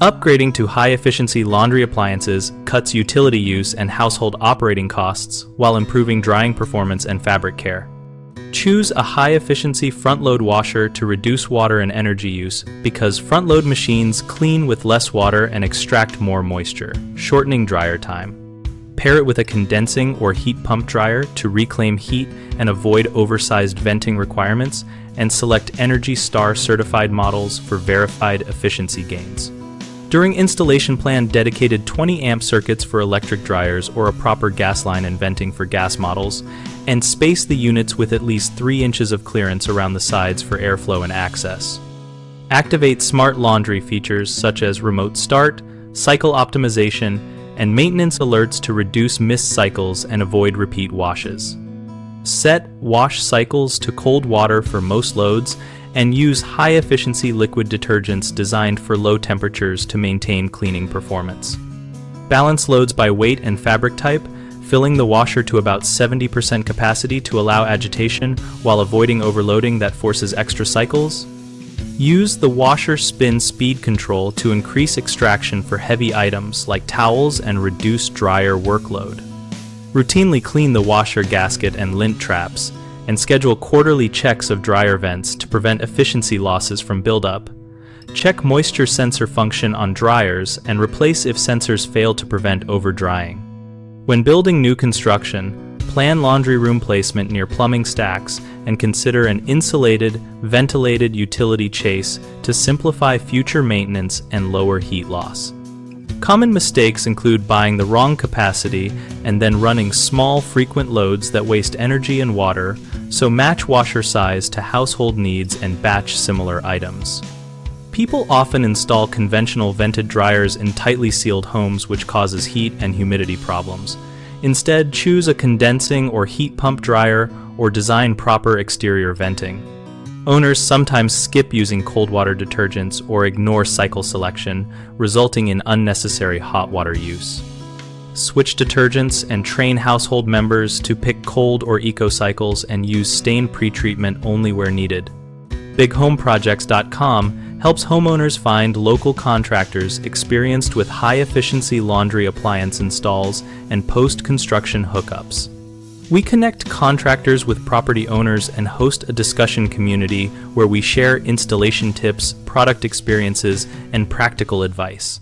Upgrading to high-efficiency laundry appliances cuts utility use and household operating costs while improving drying performance and fabric care. Choose a high-efficiency front-load washer to reduce water and energy use because front-load machines clean with less water and extract more moisture, shortening dryer time. Pair it with a condensing or heat pump dryer to reclaim heat and avoid oversized venting requirements, and select Energy Star certified models for verified efficiency gains. During installation, plan dedicated 20 amp circuits for electric dryers or a proper gas line and venting for gas models, and space the units with at least 3 inches of clearance around the sides for airflow and access. Activate smart laundry features such as remote start, cycle optimization, and maintenance alerts to reduce missed cycles and avoid repeat washes. Set wash cycles to cold water for most loads and use high-efficiency liquid detergents designed for low temperatures to maintain cleaning performance. Balance loads by weight and fabric type, filling the washer to about 70% capacity to allow agitation while avoiding overloading that forces extra cycles. Use the washer spin speed control to increase extraction for heavy items like towels and reduce dryer workload. Routinely clean the washer gasket and lint traps, and schedule quarterly checks of dryer vents to prevent efficiency losses from buildup. Check moisture sensor function on dryers and replace if sensors fail to prevent overdrying. When building new construction, plan laundry room placement near plumbing stacks and consider an insulated, ventilated utility chase to simplify future maintenance and lower heat loss. Common mistakes include buying the wrong capacity and then running small, frequent loads that waste energy and water, so match washer size to household needs and batch similar items. People often install conventional vented dryers in tightly sealed homes, which causes heat and humidity problems. Instead, choose a condensing or heat pump dryer or design proper exterior venting. Owners sometimes skip using cold water detergents or ignore cycle selection, resulting in unnecessary hot water use. Switch detergents and train household members to pick cold or eco cycles and use stain pretreatment only where needed. BigHomeProjects.com helps homeowners find local contractors experienced with high-efficiency laundry appliance installs and post-construction hookups. We connect contractors with property owners and host a discussion community where we share installation tips, product experiences, and practical advice.